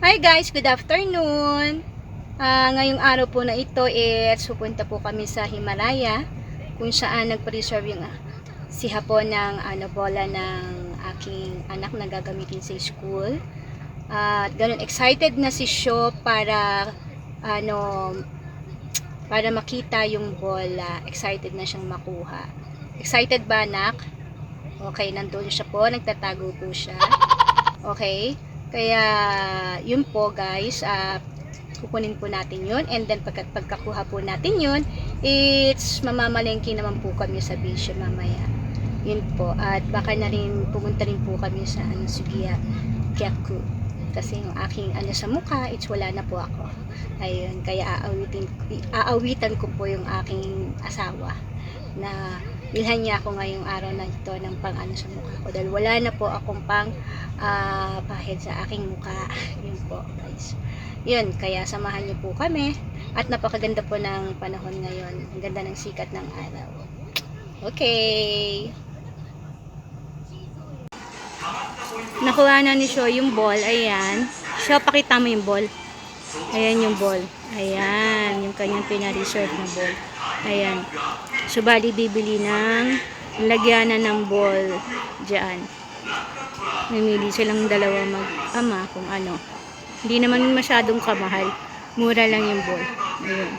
Hi guys, good afternoon. Ngayong araw po na ito pupunta po kami sa Himalaya kung saan nag-preserve yung si hapon ng bola ng aking anak na gagamitin sa school. At ganun excited na si Sho ano para makita yung bola. Excited na siyang makuha. Excited ba, anak? Okay, nandun siya po, nagtatago po siya. Okay? Kaya, yun po guys, kukunin po natin yun. And then, pagkakuha po natin yun, mamamalengke naman po kami sa Bisyo mamaya. Yun po. At baka na rin, pumunta rin po kami sa Sugiya Kyaku. Kasi yung aking sa mukha, wala na po ako. Ayun, kaya aawitan ko po yung aking asawa na bilhan niya ako ngayong araw na ito ng sa mukha ko dahil wala na po akong pahid sa aking mukha. Yun po guys, yun, kaya samahan niyo po kami at napakaganda po ng panahon ngayon, ang ganda ng sikat ng araw. Okay, nakuha na ni Sho yung ball. Ayan Sho, pakita mo yung ball. Ayan yung ball. Ayan, yung kanyang pina-reserve na ball. Ayan. So, bali bibili ng lagyanan ng ball dyan. Namili silang dalawa mag-ama kung ano. Hindi naman masyadong kamahal. Mura lang yung ball. Ayan.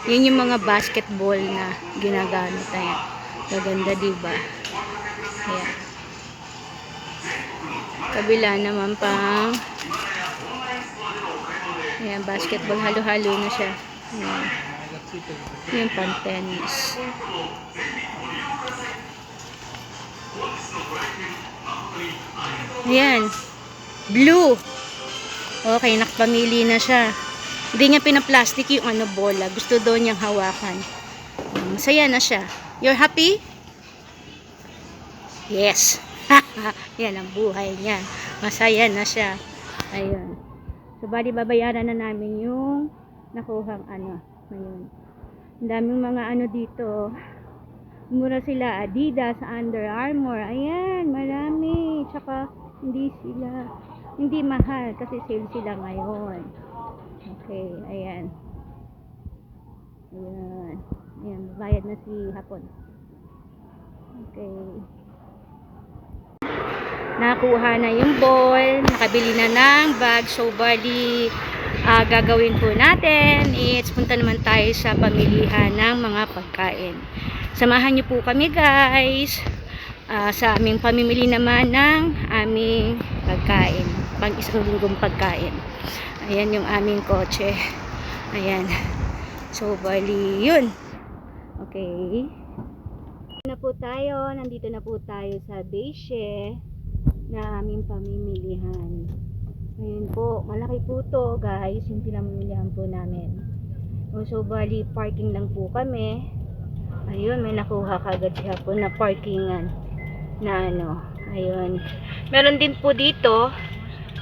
Yan yung mga basketball na ginagamit. Ayan. Maganda, diba? Ayan. Kabila naman pang ayan, basketball, halo-halo na siya. Ayan. Yung pang tennis. Ayan. Blue. Okay, nakapamili na siya. Hindi niya pinaplastic yung bola. Gusto daw niyang hawakan. Masaya na siya. You're happy? Yes. Yan ang buhay niya. Masaya na siya. Ayun. So, bali babayaran na namin yung nakuhang Ayun. Ang daming mga dito. Mura sila. Adidas, Under Armour. Ayan, marami. Tsaka, hindi mahal kasi sale sila ngayon. Okay, ayan. Ayan. Ayan, bayad na si Hapon. Okay. Nakuha na yung ball, nakabili na ng bag. So, bali, gagawin po natin punta naman tayo sa pamilihan ng mga pagkain. Samahan niyo po kami guys sa aming pamimili naman ng aming pagkain, pang isang linggong pagkain. Ayan yung aming kotse. Ayan. So, bali, yun. Okay. Nandito na po tayo sa Bisyo na aming pamimilihan. Ngayon po, malaki po to guys, yung pinamimilihan po namin. So, bali, parking lang po kami. Ayun, may nakuha kagad siya po na parkingan na ayun. Meron din po dito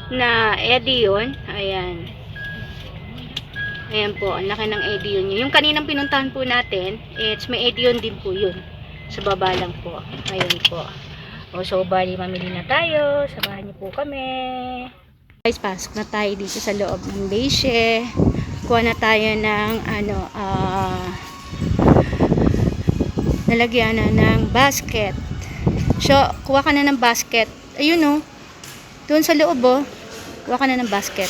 na Edion. Ayan. Ayan po, ang laki ng Edion niya. Yung kaninang pinuntahan po natin, may Edion din po yun. Sa baba lang po. Ayun po. So, bali, mamili na tayo. Samahan niyo po kami. Guys, pasok na tayo dito sa loob ng Bisyo. Kuha na tayo ng nalagyan na ng basket. So, kuha ka na ng basket. Ayun doon sa loob kuha ka na ng basket.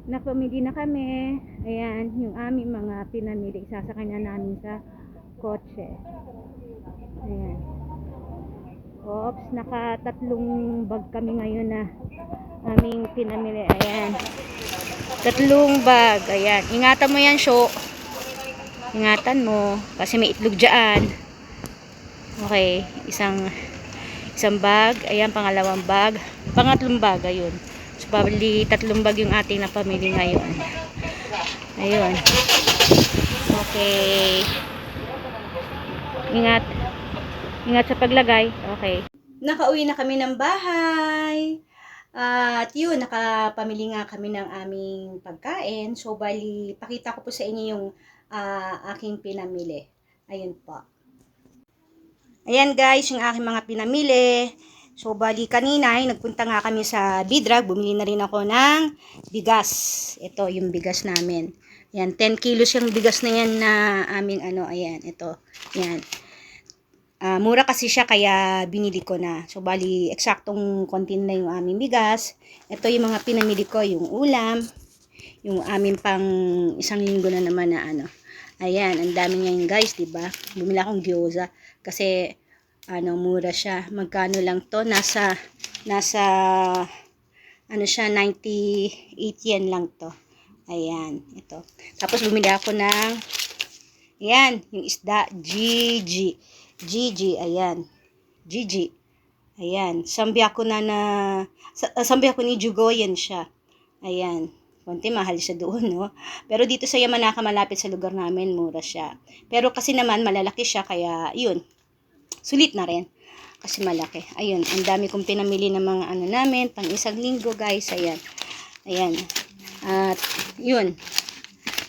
Napamili na kami. Ayan, yung aming mga pinamili. Isasakay na namin sa kotse. Ayan. Oops, naka-3 bag kami ngayon na aming pinamili. Ayan. 3 bag. Ayan. Ingatan mo yan, Sho. Ingatan mo. Kasi may itlog dyan. Okay. Isang bag. Ayan, pangalawang bag. Pangatlong bag. Ayun. So, probably 3 bag yung ating napamili ngayon. Ayun. Okay. Ingat sa paglagay. Okay. Nakauwi na kami ng bahay. At yun, nakapamili nga kami ng aming pagkain. So, bali, pakita ko po sa inyo yung aking pinamili. Ayun po. Ayan guys, yung aking mga pinamili. So, bali kanina, ay, nagpunta nga kami sa Bidrag. Bumili na rin ako ng bigas. Ito, yung bigas namin. Yan, 10 kilos yung bigas na yan na aming ano, ayan, ito. Yan. Mura kasi siya kaya binili ko na. So, bali, eksaktong konti na yung aming bigas. Ito yung mga pinamili ko, yung ulam, yung aming pang isang linggo na naman na ano. Ayan, ang dami ngayon guys, diba? Bumili akong gyoza kasi ano, mura siya. Magkano lang to? Nasa ano siya, 98 yen lang to. Ayan, ito. Tapos bumili ako ng ayan, yung isda, GG, ayan. GG. Ayan, sambi ako ni Jugoyen siya. Ayan. Konti mahal siya doon, no? Pero dito sa Yamanaka, malapit sa lugar namin, mura siya. Pero kasi naman, malalaki siya, kaya, yun, sulit na rin. Kasi malaki. Ayun, ang dami kong pinamili ng mga ano namin, pang isang linggo, guys. Ayan. Ayan. At, yun.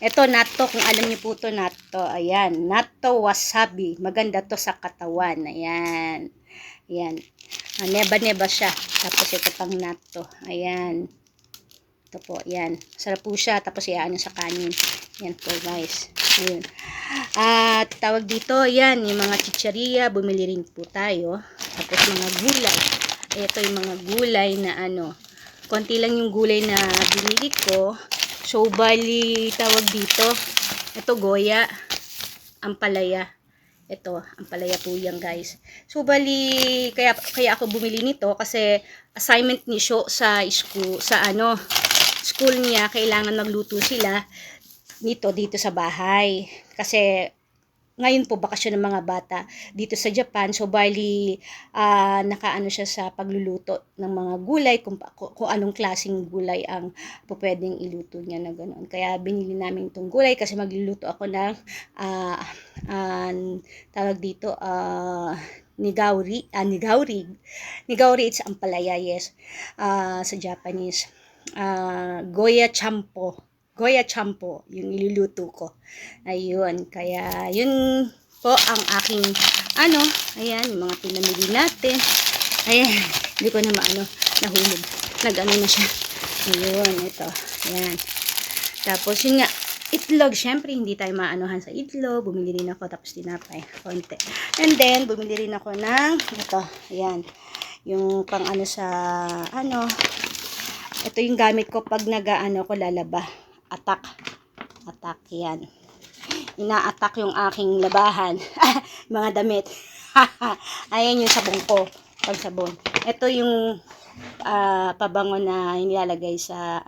Ito, natto, kung alam niyo po ito, natto. Ayan, natto wasabi. Maganda to sa katawan. Ayan. Ayan. Neba-neba siya. Tapos ito pang natto. Ayan. Ito po, yan. Sarap po siya. Tapos iaan sa kanin. Yan po, guys. Ayun. At tawag dito, yan, yung mga chicharia, bumili rin po tayo. Tapos mga gulay. Ito yung mga gulay na ano, konti lang yung gulay na binili ko. So, bali, tawag dito, ito goya, ampalaya. Ito, ampalaya po yan, guys. So, bali, kaya ako bumili nito kasi assignment ni Sho sa school, school niya, kailangan magluto sila nito dito sa bahay. Kasi ngayon po bakasyon ng mga bata dito sa Japan. So bali nakaano siya sa pagluluto ng mga gulay, kung anong klaseng gulay ang pwedeng iluto niya na ganoon. Kaya binili namin itong gulay kasi magluluto ako ng tawag dito nigawri it's ampalaya, yes, sa Japanese. Goya champo, yung iluluto ko. Ayun, kaya yun po ang aking ayan, yung mga pinamili natin. Ayan, hindi ko na nahulog. Nag-ano na siya. Ayun, ito. Ayan. Tapos yun nga, itlog. Syempre, hindi tayo maanuhan sa itlog. Bumili rin ako, tapos tinapay. Konti. And then, bumili rin ako ng, ito, ayan. Yung pang sa, ito yung gamit ko pag ko lalaba. Atak, yan. Ina-attack yung aking labahan. Mga damit. Ayan yung sabon ko. Pagsabon. Ito yung pabango na nilalagay sa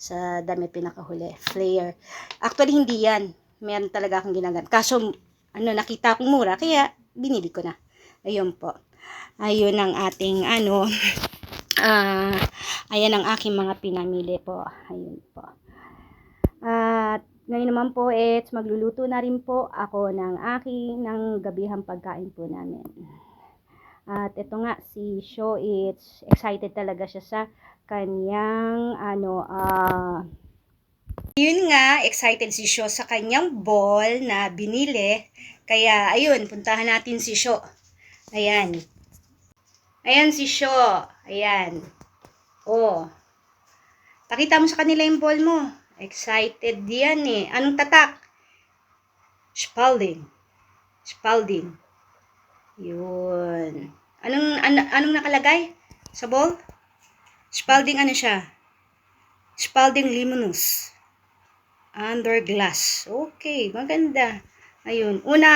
sa damit pinakahuli. Flare. Actually, hindi yan. Meron talaga akong ginagamit. Kaso, nakita kong mura, kaya binili ko na. Ayun po. Ayun ang ating ayan ang aking mga pinamili po. Ayun po. At ngayon naman po, magluluto na rin po ako ng gabihang pagkain po namin. At ito nga, si Sho, excited talaga siya sa kanyang, yun nga, excited si Sho sa kanyang ball na binili. Kaya, ayun, puntahan natin si Sho. Ayan. Ayan si Sho. Ayan. Oh. Pakita mo sa kanila yung ball mo. Excited yan eh. Anong tatak? Spalding. Yun. Anong nakalagay sa ball? Spalding siya? Spalding Limonous. Under glass. Okay, maganda. Ayun. Una,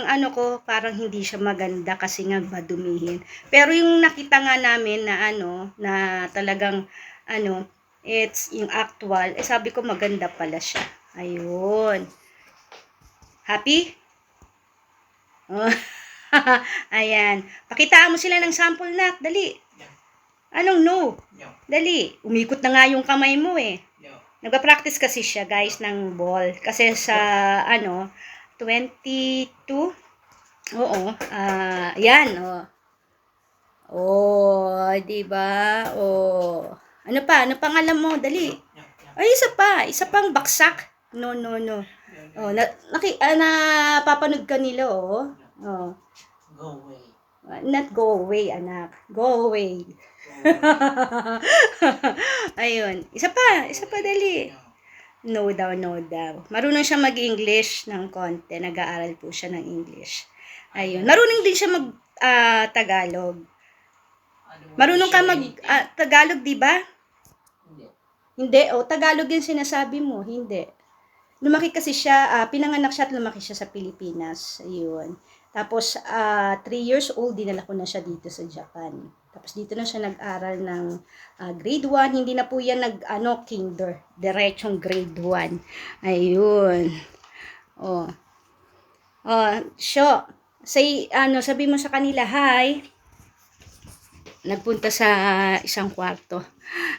ang ko, parang hindi siya maganda kasi nga madumihin. Pero yung nakita nga namin na na talagang it's yung actual, sabi ko maganda pala siya. Ayun. Happy? Oh. Ayan. Pakitaan mo sila ng sample na. Dali. Anong no? Dali. Umikot na nga yung kamay mo eh. Nagpa-practice kasi siya, guys, ng ball. Kasi sa 22. Oo. Yan. Oh, di ba? Oh. Ano pangalan mo? Dali. Ay, isa pang baksak. No. Oh, napapanood ka nila, oh. Oh. Go away. Not go away, anak. Go away. Ayun. Isa pa dali. No daw, no daw. Marunong siya mag-English ng konti. Nag-aaral po siya ng English. Ayun. Marunong din siya mag-Tagalog. Marunong ka mag-Tagalog, di ba? Hindi. O, Tagalog yung sinasabi mo. Hindi. Lumaki kasi siya, pinanganak siya at lumaki siya sa Pilipinas. Ayun. Tapos, 3 years old, dinala ko na siya dito sa Japan. Tapos, dito na siya nag-aral ng grade 1. Hindi na po yan kinder. Diretsong grade 1. Ayun. Oh. Oh, Sho. Sabi mo sa kanila, hi. Nagpunta sa isang kwarto.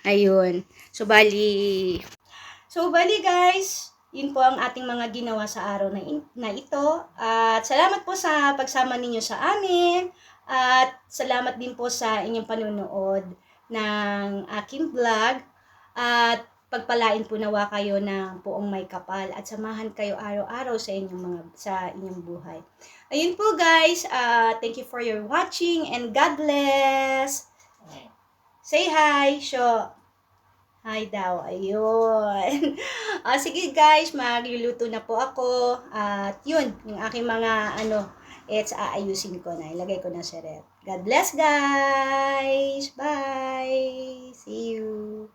Ayun. So, bali guys, yun po ang ating mga ginawa sa araw na ito. At salamat po sa pagsama ninyo sa amin. At salamat din po sa inyong panunood ng aking vlog. At pagpalain po nawa kayo ng buong may kapal at samahan kayo araw-araw sa inyong buhay. Ayun po guys, thank you for your watching and God bless. Say hi, Sho. Hi daw, ayun. Sige guys, magluluto na po ako. At yun, yung aking mga aayusin ko na. Ilagay ko na sa ref. God bless guys. Bye. See you.